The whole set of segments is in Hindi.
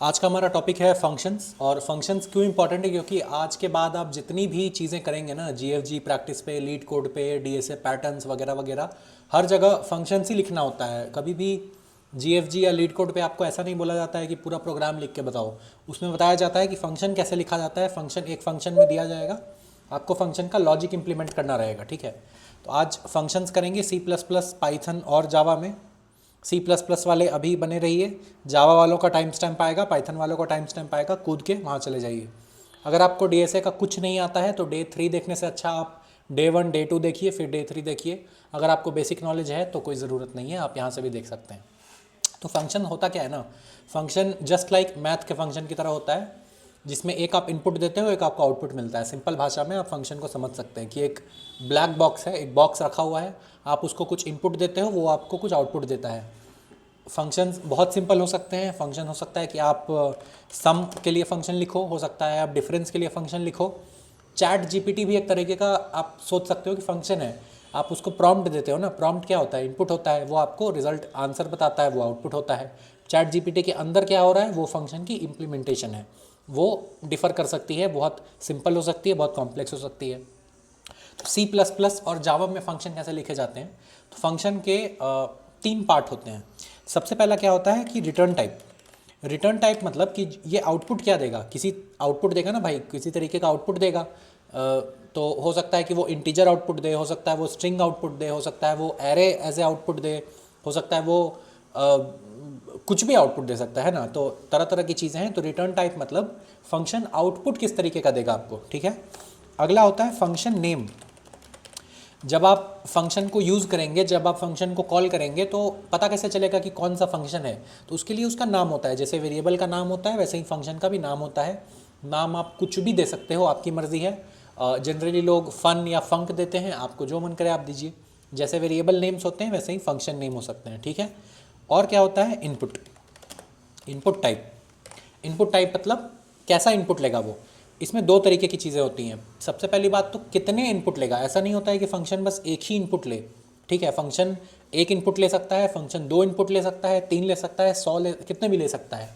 आज का हमारा टॉपिक है फंक्शंस। और फंक्शंस क्यों इंपॉर्टेंट है, क्योंकि आज के बाद आप जितनी भी चीज़ें करेंगे ना, जीएफजी प्रैक्टिस पे, लीड कोड पे, डीएसए पैटर्न्स वगैरह वगैरह, हर जगह फंक्शंस ही लिखना होता है। कभी भी जीएफजी या लीड कोड पे आपको ऐसा नहीं बोला जाता है कि पूरा प्रोग्राम लिख के बताओ। उसमें बताया जाता है कि फंक्शन कैसे लिखा जाता है। फंक्शन एक फंक्शन में दिया जाएगा, आपको फंक्शन का लॉजिक इंप्लीमेंट करना रहेगा। ठीक है, तो आज फंक्शंस करेंगे सी प्लस प्लस, पाइथन और जावा में। सी प्लस प्लस वाले अभी बने रहिए, जावा वालों का टाइम स्टैम्प आएगा, पाइथन वालों का टाइम स्टैम्प आएगा, कूद के वहाँ चले जाइए। अगर आपको डीएसए का कुछ नहीं आता है तो डे 3 देखने से अच्छा आप डे 1 डे 2 देखिए, फिर डे 3 देखिए। अगर आपको बेसिक नॉलेज है तो कोई ज़रूरत नहीं है, आप यहाँ से भी देख सकते हैं। तो फंक्शन होता क्या है ना, फंक्शन जस्ट लाइक मैथ के फंक्शन की तरह होता है, जिसमें एक आप इनपुट देते हो, एक आपको आउटपुट मिलता है। सिंपल भाषा में आप फंक्शन को समझ सकते हैं कि एक ब्लैक बॉक्स है, एक बॉक्स रखा हुआ है, आप उसको कुछ इनपुट देते हो, वो आपको कुछ आउटपुट देता है। फंक्शंस बहुत सिंपल हो सकते हैं। फंक्शन हो सकता है कि आप सम के लिए फंक्शन लिखो, हो सकता है आप डिफरेंस के लिए फंक्शन लिखो। चैट जीपीटी भी एक तरीके का आप सोच सकते हो कि फंक्शन है। आप उसको प्रॉम्प्ट देते हो ना, प्रॉम्प्ट क्या होता है, इनपुट होता है, वो आपको रिजल्ट आंसर बताता है, वो आउटपुट होता है। चैट जीपीटी के अंदर क्या हो रहा है, वो फंक्शन की इम्प्लीमेंटेशन है। वो डिफ़र कर सकती है, बहुत सिंपल हो सकती है, बहुत कॉम्प्लेक्स हो सकती है। तो सी प्लस प्लस और जावा में फंक्शन कैसे लिखे जाते हैं, तो फंक्शन के 3 पार्ट होते हैं। सबसे पहला क्या होता है कि रिटर्न टाइप। रिटर्न टाइप मतलब कि ये आउटपुट क्या देगा, किसी आउटपुट देगा ना भाई, किसी तरीके का आउटपुट देगा। तो हो सकता है कि वो इंटीजर आउटपुट दे, हो सकता है वो स्ट्रिंग आउटपुट दे, हो सकता है वो एरे एज ए आउटपुट दे, हो सकता है वो कुछ भी आउटपुट दे सकता है ना। तो तरह तरह की चीज़ें हैं। तो रिटर्न टाइप मतलब फंक्शन आउटपुट किस तरीके का देगा आपको। ठीक है, अगला होता है फंक्शन नेम। जब आप फंक्शन को यूज़ करेंगे, जब आप फंक्शन को कॉल करेंगे, तो पता कैसे चलेगा कि कौन सा फंक्शन है, तो उसके लिए उसका नाम होता है। जैसे वेरिएबल का नाम होता है, वैसे ही फंक्शन का भी नाम होता है। नाम आप कुछ भी दे सकते हो, आपकी मर्ज़ी है। जनरली लोग फन या फंक देते हैं, आपको जो मन करे आप दीजिए। जैसे वेरिएबल नेम्स होते हैं वैसे ही फंक्शन नेम हो सकते हैं। ठीक है, और क्या होता है input. Input type, input type मतलब कैसा इनपुट लेगा वो। इसमें 2 तरीके की चीज़ें होती हैं। सबसे पहली बात तो कितने इनपुट लेगा। ऐसा नहीं होता है कि फंक्शन बस एक ही इनपुट ले। ठीक है, फंक्शन एक इनपुट ले सकता है, फंक्शन 2 इनपुट ले सकता है, 3 ले सकता है, 100 कितने भी ले सकता है।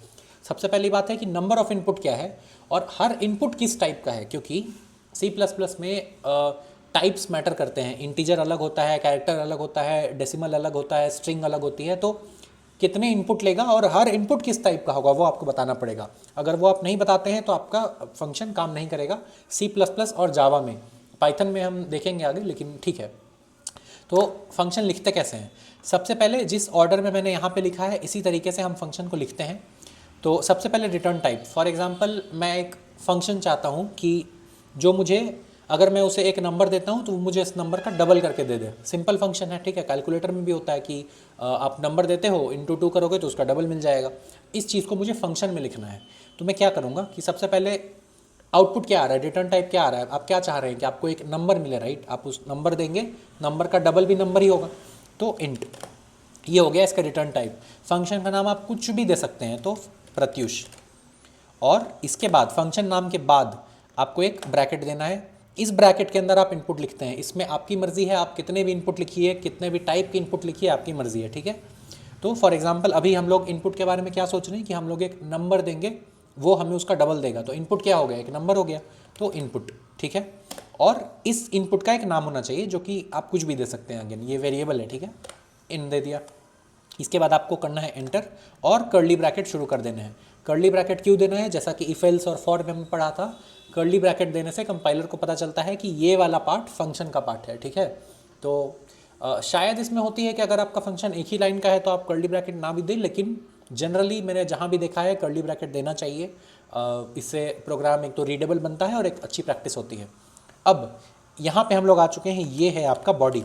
सबसे पहली बात है कि नंबर ऑफ इनपुट क्या है और हर इनपुट किस टाइप का है, क्योंकि सी प्लस प्लस में टाइप्स मैटर करते हैं। इंटीजर अलग होता है, कैरेक्टर अलग होता है, डेसिमल अलग होता है, स्ट्रिंग अलग होती है। तो कितने इनपुट लेगा और हर इनपुट किस टाइप का होगा वो आपको बताना पड़ेगा। अगर वो आप नहीं बताते हैं तो आपका फंक्शन काम नहीं करेगा सी प्लस प्लस और जावा में। पाइथन में हम देखेंगे आगे, लेकिन ठीक है। तो फंक्शन लिखते कैसे हैं, सबसे पहले जिस ऑर्डर में मैंने यहाँ पे लिखा है इसी तरीके से हम फंक्शन को लिखते हैं। तो सबसे पहले रिटर्न टाइप। फॉर एग्जांपल मैं एक फंक्शन चाहता हूँ कि जो मुझे, अगर मैं उसे एक नंबर देता हूँ तो वो मुझे इस नंबर का डबल करके दे दे। सिंपल फंक्शन है। ठीक है, कैलकुलेटर में भी होता है कि आप नंबर देते हो, इंटू 2 करोगे तो उसका डबल मिल जाएगा। इस चीज़ को मुझे फंक्शन में लिखना है। तो मैं क्या करूँगा कि सबसे पहले आउटपुट क्या आ रहा है, रिटर्न टाइप क्या आ रहा है, आप क्या चाह रहे हैं कि आपको एक नंबर मिले, राइट। आप उस नंबर देंगे, नंबर का डबल भी नंबर ही होगा, तो इंट। ये हो गया इसका रिटर्न टाइप। फंक्शन का नाम आप कुछ भी दे सकते हैं, तो प्रत्युष। और इसके बाद फंक्शन नाम के बाद आपको एक ब्रैकेट देना है। इस ब्रैकेट के अंदर आप इनपुट लिखते हैं। इसमें आपकी मर्जी है, आप कितने भी इनपुट लिखिए, कितने भी टाइप के इनपुट लिखिए, आपकी मर्जी है। ठीक है, तो फॉर एग्जांपल अभी हम लोग इनपुट के बारे में क्या सोच रहे हैं कि हम लोग एक नंबर देंगे, वो हमें उसका डबल देगा। तो इनपुट क्या हो गया, एक नंबर हो गया, तो इनपुट। ठीक है, और इस इनपुट का एक नाम होना चाहिए, जो कि आप कुछ भी दे सकते हैं। अगेन ये वेरिएबल है। ठीक है, इन दे दिया। इसके बाद आपको करना है एंटर और कर्ली ब्रैकेट शुरू कर देना है। कर्ली ब्रैकेट क्यों देना है, जैसा कि इफ एल्स और फॉर में हमने पढ़ा था। कर्ली ब्रैकेट देने से कंपाइलर को पता चलता है कि ये वाला पार्ट फंक्शन का पार्ट है। ठीक है, तो शायद इसमें होती है कि अगर आपका फंक्शन एक ही लाइन का है तो आप कर्ली ब्रैकेट ना भी दें, लेकिन जनरली मैंने जहाँ भी देखा है कर्ली ब्रैकेट देना चाहिए। इससे प्रोग्राम एक तो रीडेबल बनता है और एक अच्छी प्रैक्टिस होती है। अब यहाँ पे हम लोग आ चुके हैं, ये है आपका बॉडी।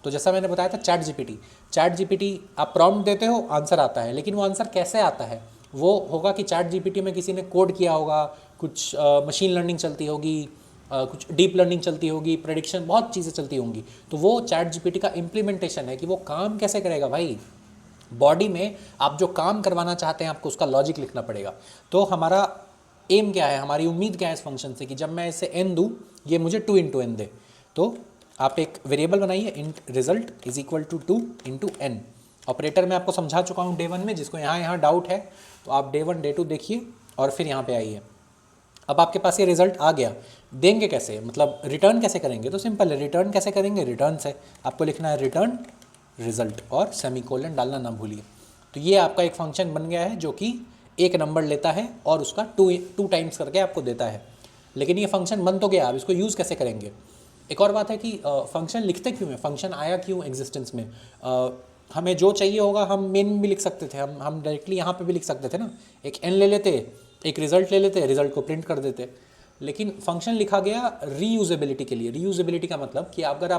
तो जैसा मैंने बताया था चैट जीपीटी, चैट जीपीटी आप प्रॉम्प्ट देते हो, आंसर आता है। लेकिन वो आंसर कैसे आता है, वो होगा कि चैट जीपीटी में किसी ने कोड किया होगा, कुछ मशीन लर्निंग चलती होगी, कुछ डीप लर्निंग चलती होगी, प्रेडिक्शन, बहुत चीज़ें चलती होंगी। तो वो चैट जीपीटी का इम्प्लीमेंटेशन है कि वो काम कैसे करेगा भाई। बॉडी में आप जो काम करवाना चाहते हैं आपको उसका लॉजिक लिखना पड़ेगा। तो हमारा एम क्या है, हमारी उम्मीद क्या है इस फंक्शन से कि जब मैं इसे n दूँ ये मुझे 2 × n दे। तो आप एक वेरिएबल बनाइए, int result is equal to 2 × n। Operator मैं आपको समझा चुका हूँ डे 1 में, जिसको यहाँ डाउट है तो आप डे 1 डे 2 देखिए और फिर यहाँ पे आइए। अब आपके पास ये रिजल्ट आ गया, देंगे कैसे, मतलब रिटर्न कैसे करेंगे? तो सिंपल है, रिटर्न कैसे करेंगे, रिटर्न से आपको लिखना है रिटर्न रिजल्ट और सेमीकोलन डालना ना भूलिए। तो ये आपका एक फंक्शन बन गया है जो कि एक नंबर लेता है और उसका टू टाइम्स करके आपको देता है। लेकिन ये फंक्शन बन तो गया, अब इसको यूज़ कैसे करेंगे? एक और बात है कि फंक्शन लिखते क्यों हैं, फंक्शन आया क्यों एग्जिस्टेंस में? हमें जो चाहिए होगा हम मेन में भी लिख सकते थे, हम डायरेक्टली यहाँ पे भी लिख सकते थे ना, एक एन ले लेते, एक रिजल्ट ले लेते, रिजल्ट को प्रिंट कर देते। लेकिन फंक्शन लिखा गया रीयूजेबिलिटी के लिए। रीयूजेबिलिटी का मतलब कि अगर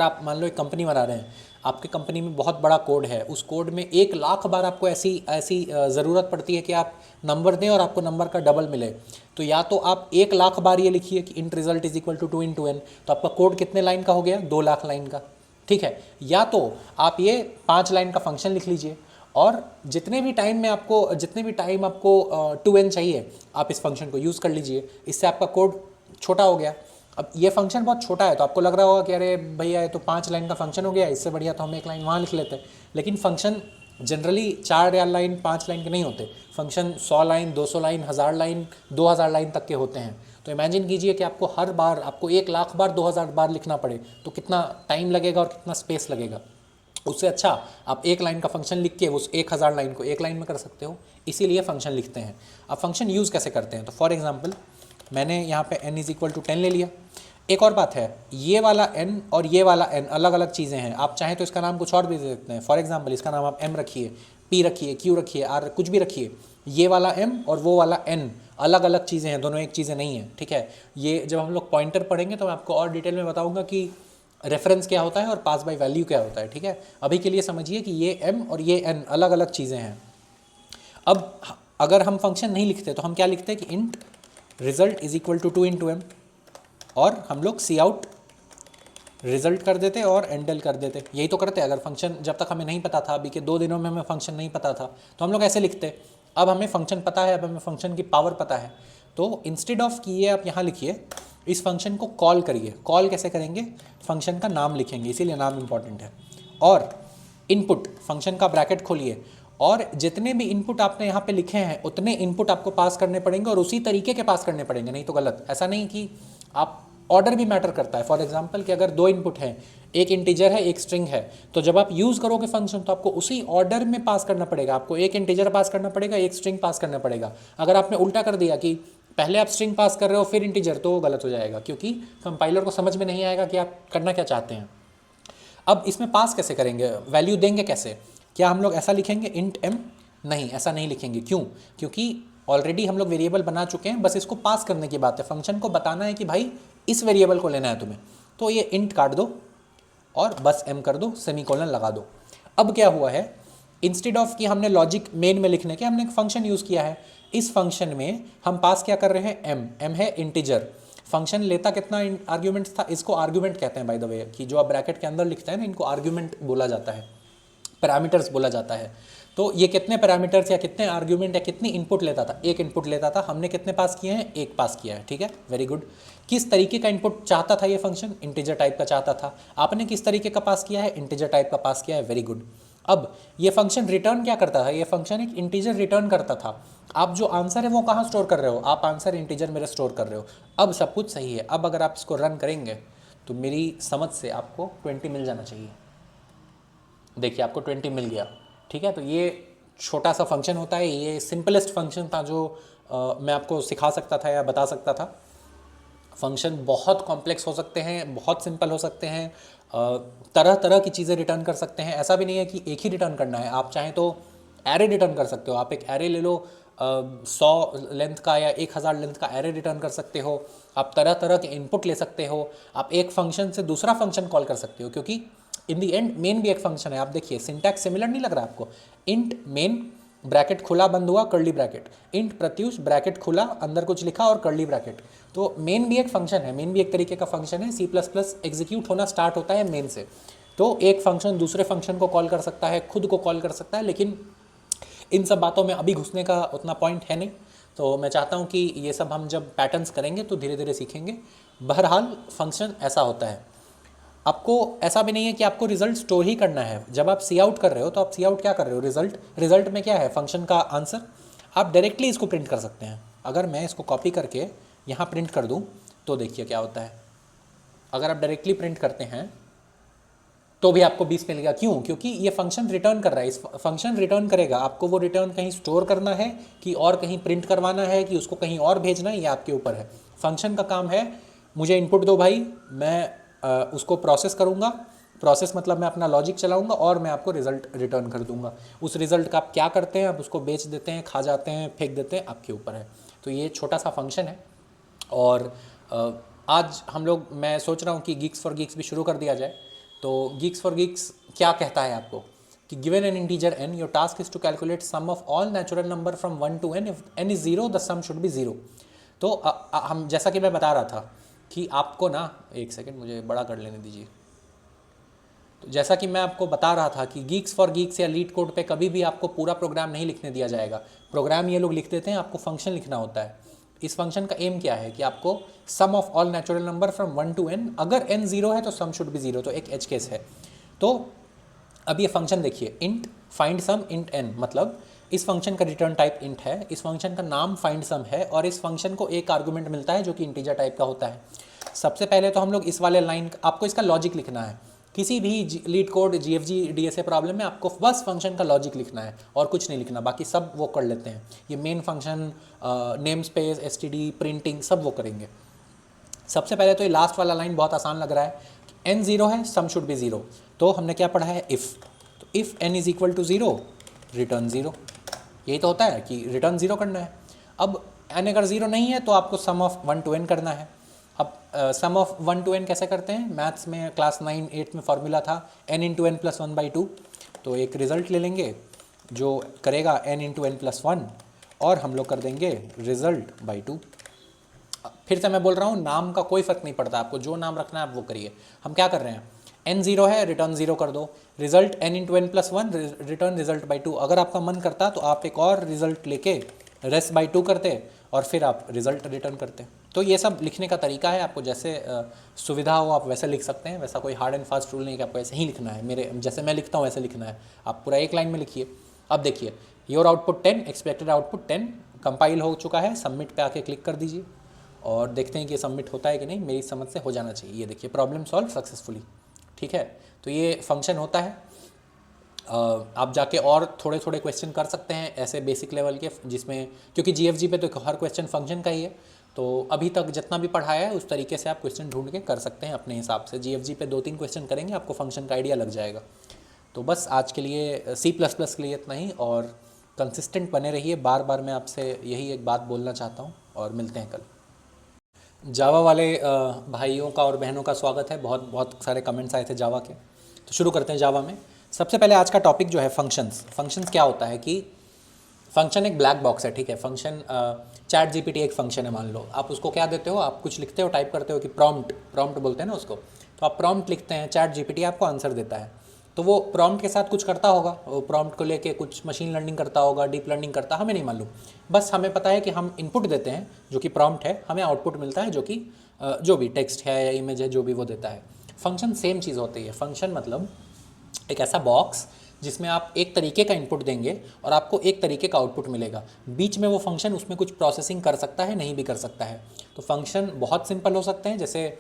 आप मान लो एक कंपनी बना रहे हैं, आपके कंपनी में बहुत बड़ा कोड है, उस कोड में 1,00,000 बार आपको ऐसी ज़रूरत पड़ती है कि आप नंबर दें और आपको नंबर का डबल मिले। तो या तो आप 1,00,000 बार ये लिखिए कि int result is equal to 2 × n, तो आपका कोड कितने लाइन का हो गया, 2,00,000 लाइन का, ठीक है। या तो आप ये 5 लाइन का फंक्शन लिख लीजिए और जितने भी टाइम आपको 2n चाहिए आप इस फंक्शन को यूज़ कर लीजिए, इससे आपका कोड छोटा हो गया। अब ये फंक्शन बहुत छोटा है तो आपको लग रहा होगा कि अरे भैया ये तो 5 लाइन का फंक्शन हो गया, इससे बढ़िया तो हम 1 लाइन वहाँ लिख लेते हैं। लेकिन फंक्शन जनरली 4 लाइन 5 लाइन के नहीं होते, function 100 line 200 line 1000 line 2000 line तक के होते हैं। तो इमेजिन कीजिए कि आपको हर बार आपको 1,00,000 बार 2000 बार लिखना पड़े तो कितना टाइम लगेगा और कितना स्पेस लगेगा। उससे अच्छा आप 1 लाइन का फंक्शन लिख के उस 1000 लाइन को 1 लाइन में कर सकते हो, इसीलिए फंक्शन लिखते हैं। अब फंक्शन यूज़ कैसे करते हैं? तो फॉर एग्जांपल मैंने यहाँ पे n = 10 ले लिया। एक और बात है, ये वाला n और ये वाला n अलग अलग चीज़ें हैं, आप चाहें तो इसका नाम कुछ और भी दे सकते हैं। फॉर एग्जांपल इसका नाम आप m रखिए, p रखिए, q रखिए, r कुछ भी रखिए। ये वाला m और वो वाला n अलग अलग चीज़ें हैं, दोनों एक चीज़ें नहीं हैं, ठीक है। ये जब हम लोग पॉइंटर पढ़ेंगे तो मैं आपको और डिटेल में बताऊँगा कि रेफरेंस क्या होता है और पास बाय वैल्यू क्या होता है, ठीक है। अभी के लिए समझिए कि ये m और ये n अलग अलग चीज़ें हैं। अब अगर हम फंक्शन नहीं लिखते तो हम क्या लिखते हैं कि int result is equal to 2 × m और हम लोग सी आउट रिजल्ट कर देते और एंडल कर देते। यही तो करते। अगर फंक्शन जब तक हमें नहीं पता था, अभी के 2 दिनों में हमें फंक्शन नहीं पता था तो हम लोग ऐसे लिखते। अब हमें फंक्शन पता है, अब हमें फंक्शन की पावर पता है, तो इंस्टेड ऑफ कि ये आप यहाँ लिखिए, इस फंक्शन को कॉल करिए। कॉल कैसे करेंगे? फंक्शन का नाम लिखेंगे, इसीलिए नाम इंपॉर्टेंट है। और इनपुट, फंक्शन का ब्रैकेट खोलिए और जितने भी इनपुट आपने यहाँ पे लिखे हैं उतने इनपुट आपको पास करने पड़ेंगे और उसी तरीके के पास करने पड़ेंगे, नहीं तो गलत। ऐसा नहीं कि आप, ऑर्डर भी मैटर करता है। फॉर एग्जांपल कि अगर 2 इनपुट हैं, एक इंटीजर है एक स्ट्रिंग है, तो जब आप यूज़ करोगे फंक्शन तो आपको उसी ऑर्डर में पास करना पड़ेगा। आपको एक इंटीजर पास करना पड़ेगा, एक स्ट्रिंग पास करना पड़ेगा। अगर आपने उल्टा कर दिया कि पहले आप स्ट्रिंग पास कर रहे हो फिर इंटीजर, तो वो गलत हो जाएगा, क्योंकि कंपाइलर को समझ में नहीं आएगा कि आप करना क्या चाहते हैं। अब इसमें पास कैसे करेंगे, वैल्यू देंगे कैसे? क्या हम लोग ऐसा लिखेंगे इंट m? नहीं, ऐसा नहीं लिखेंगे। क्यों? क्योंकि ऑलरेडी हम लोग वेरिएबल बना चुके हैं, बस इसको पास करने की बात है। फंक्शन को बताना है कि भाई इस वेरिएबल को लेना है तुम्हें, तो ये इंट काट दो और बस m कर दो, सेमीकोलन लगा दो। अब क्या हुआ है, इंस्टेड ऑफ कि हमने लॉजिक मेन में लिखने के, हमने एक फंक्शन यूज़ किया है। इस फंक्शन में हम पास क्या कर रहे हैं, m है इंटीजर। फंक्शन लेता कितना आर्ग्यूमेंट्स था, इसको आर्ग्यूमेंट कहते हैं बाय द वे, कि जो आप ब्रैकेट के अंदर लिखते हैं ना, इनको आर्ग्यूमेंट बोला जाता है, पैरामीटर्स बोला जाता है। तो ये कितने पैरामीटर्स या कितने आर्ग्यूमेंट या कितनी इनपुट लेता था, एक इनपुट लेता था। हमने कितने पास किए हैं, एक पास किया है, ठीक है, वेरी गुड। किस तरीके का इनपुट चाहता था ये फंक्शन, इंटीजर टाइप का चाहता था। आपने किस तरीके का पास किया है, इंटीजर टाइप का पास किया है, वेरी गुड। अब ये फंक्शन रिटर्न क्या करता था, ये फंक्शन एक इंटीजर रिटर्न करता था। आप जो आंसर है वो कहाँ स्टोर कर रहे हो, आप आंसर इंटीजर मेरे स्टोर कर रहे हो। अब सब कुछ सही है। अब अगर आप इसको रन करेंगे तो मेरी समझ से आपको 20 मिल जाना चाहिए। देखिए आपको 20 मिल गया, ठीक है। तो ये छोटा सा फंक्शन होता है, ये सिंपलेस्ट फंक्शन था जो मैं आपको सिखा सकता था या बता सकता था। फंक्शन बहुत कॉम्प्लेक्स हो सकते हैं, बहुत सिंपल हो सकते हैं, तरह तरह की चीज़ें रिटर्न कर सकते हैं। ऐसा भी नहीं है कि एक ही रिटर्न करना है, आप चाहें तो एरे रिटर्न कर सकते हो। आप एक एरे ले लो, 100 लेंथ का या 1000 लेंथ का एरे रिटर्न कर सकते हो। आप तरह तरह के इनपुट ले सकते हो। आप एक फंक्शन से दूसरा फंक्शन कॉल कर सकते हो, क्योंकि इन दी एंड मेन भी एक फंक्शन है। आप देखिए सिंटैक्स सिमिलर नहीं लग रहा आपको, इंट मेन ब्रैकेट खुला बंद हुआ curly bracket, int Pratyush bracket खुला अंदर कुछ लिखा और कर्ली ब्रैकेट। तो मेन भी एक फंक्शन है, मेन भी एक तरीके का फंक्शन है। C++ एग्जीक्यूट होना स्टार्ट होता है मेन से। तो एक फंक्शन दूसरे फंक्शन को कॉल कर सकता है, खुद को कॉल कर सकता है, लेकिन इन सब बातों में अभी घुसने का उतना पॉइंट है नहीं। तो मैं चाहता हूँ कि ये सब हम जब पैटर्न्स करेंगे तो धीरे धीरे सीखेंगे। बहरहाल फंक्शन ऐसा होता है। आपको ऐसा भी नहीं है कि आपको रिजल्ट स्टोर ही करना है। जब आप सी आउट कर रहे हो तो आप सी आउट क्या कर रहे हो, रिजल्ट में क्या है, फंक्शन का आंसर। आप डायरेक्टली इसको प्रिंट कर सकते हैं। अगर मैं इसको कॉपी करके यहाँ प्रिंट कर दूँ तो देखिए क्या होता है। अगर आप डायरेक्टली प्रिंट करते हैं तो भी आपको 20 मिलेगा। क्यों? क्योंकि ये फंक्शन रिटर्न कर रहा है। इस फंक्शन रिटर्न करेगा, आपको वो रिटर्न कहीं स्टोर करना है कि और कहीं प्रिंट करवाना है कि उसको कहीं और भेजना है, ये आपके ऊपर है। फंक्शन का काम है मुझे इनपुट दो भाई, मैं उसको प्रोसेस करूँगा। प्रोसेस मतलब मैं अपना लॉजिक चलाऊंगा और मैं आपको रिजल्ट रिटर्न कर दूंगा। उस रिजल्ट का आप क्या करते हैं, आप उसको बेच देते हैं, खा जाते हैं, फेंक देते हैं, आपके ऊपर है। तो ये छोटा सा फंक्शन है। और आज हम लोग, मैं सोच रहा हूँ कि गीक्स फॉर गीक्स भी शुरू कर दिया जाए। तो गीक्स फॉर गीक्स क्या कहता है आपको कि given n integer n, your task is to calculate sum of all natural number from 1 to n, if n is 0 the sum should be 0। तो हम, जैसा कि मैं बता रहा था कि आपको ना, एक सेकेंड मुझे बड़ा कर लेने दीजिए। तो जैसा कि मैं आपको बता रहा था कि गीक्स फॉर गीक्स या लीड कोड पे कभी भी आपको पूरा प्रोग्राम नहीं लिखने दिया जाएगा। प्रोग्राम ये लोग लिख देते हैं, आपको फंक्शन लिखना होता है। इस फंक्शन का एम क्या है कि आपको sum of all natural number from 1 to n, अगर n 0 है तो सम शुड बी 0, तो एक एज केस है। तो अब ये फंक्शन देखिए, int find sum int n, मतलब इस फंक्शन का रिटर्न टाइप इंट है, इस फंक्शन का नाम फाइंड सम है, और इस फंक्शन को एक आर्गुमेंट मिलता है जो कि इंटीजर टाइप का होता है। सबसे पहले तो हम लोग इस वाले लाइन, आपको इसका लॉजिक लिखना है। किसी भी leet code, GFG, DSA problem में आपको बस फंक्शन का लॉजिक लिखना है और कुछ नहीं लिखना, बाकी सब वो कर लेते हैं। ये main function, name space, STD, printing, सब वो करेंगे। सबसे पहले तो ये लास्ट वाला लाइन बहुत आसान लग रहा है कि n 0 है, सम शुड बी 0। तो हमने क्या पढ़ा है, इफ़। तो if n is equal to 0, return 0। यही तो होता है कि रिटर्न 0 करना है। अब n अगर 0 नहीं है तो आपको सम ऑफ 1 to n करना है। अब सम ऑफ 1 to n कैसे करते हैं, मैथ्स में क्लास 9, 8 में फॉर्मूला था n इंटू एन प्लस 1/2। तो एक रिज़ल्ट ले लेंगे जो करेगा n इंटू एन प्लस 1, और हम लोग कर देंगे रिजल्ट बाई 2। फिर से मैं बोल रहा हूँ, नाम का कोई फ़र्क नहीं पड़ता, आपको जो नाम रखना है आप वो करिए। हम क्या कर रहे हैं, n 0 है, रिटर्न 0 कर दो, result n into n plus 1, return result by 2। अगर आपका मन करता तो आप एक और रिजल्ट लेके रेस्ट बाई 2 करते और फिर आप रिजल्ट रिटर्न करते। तो ये सब लिखने का तरीका है, आपको जैसे सुविधा हो आप वैसे लिख सकते हैं। वैसा कोई हार्ड एंड फास्ट रूल नहीं कि आपको ऐसे ही लिखना है, मेरे जैसे मैं लिखता हूँ ऐसे लिखना है। आप पूरा एक लाइन में लिखिए। अब देखिए, your output 10, expected output 10, compile हो चुका है, सबमिट पे आके क्लिक कर दीजिए और देखते हैं कि सबमिट होता है कि नहीं। मेरी समझ से हो जाना चाहिए। ये देखिए, प्रॉब्लम सॉल्व सक्सेसफुली। ठीक है, तो ये फंक्शन होता है। आप जाके और थोड़े थोड़े क्वेश्चन कर सकते हैं ऐसे बेसिक लेवल के, जिसमें, क्योंकि जीएफजी पे तो हर क्वेश्चन फंक्शन का ही है। तो अभी तक जितना भी पढ़ाया है उस तरीके से आप क्वेश्चन ढूंढ के कर सकते हैं अपने हिसाब से। जीएफजी पे 2-3 क्वेश्चन करेंगे, आपको फंक्शन का आइडिया लग जाएगा। तो बस आज के लिए C++ के लिए इतना ही, और कंसिस्टेंट बने रहिए। बार बार मैं आपसे यही एक बात बोलना चाहता हूँ, और मिलते हैं कल। जावा वाले भाइयों का और बहनों का स्वागत है। बहुत बहुत सारे कमेंट्स आए थे जावा के, तो शुरू करते हैं जावा में। सबसे पहले आज का टॉपिक जो है फंक्शंस। फंक्शंस क्या होता है कि फंक्शन एक ब्लैक बॉक्स है, ठीक है। फंक्शन, चैट जीपीटी एक फंक्शन है, मान लो। आप उसको क्या देते हो, आप कुछ लिखते हो, टाइप करते हो कि प्रॉम्प्ट बोलते हैं ना उसको। तो आप प्रॉम्प्ट लिखते हैं, चैट जीपीटी आपको आंसर देता है। तो वो प्रॉम्प्ट के साथ कुछ करता होगा, वो प्रॉम्प्ट को लेके कुछ मशीन लर्निंग करता होगा, डीप लर्निंग करता, हमें नहीं मालूम। बस हमें पता है कि हम इनपुट देते हैं जो कि प्रॉम्प्ट है, हमें आउटपुट मिलता है जो कि जो भी टेक्स्ट है या इमेज है, जो भी वो देता है। फंक्शन सेम चीज़ होती है। फंक्शन मतलब एक ऐसा बॉक्स जिसमें आप एक तरीके का इनपुट देंगे और आपको एक तरीके का आउटपुट मिलेगा। बीच में वो फंक्शन उसमें कुछ प्रोसेसिंग कर सकता है, नहीं भी कर सकता है। तो फंक्शन बहुत सिंपल हो सकते हैं, जैसे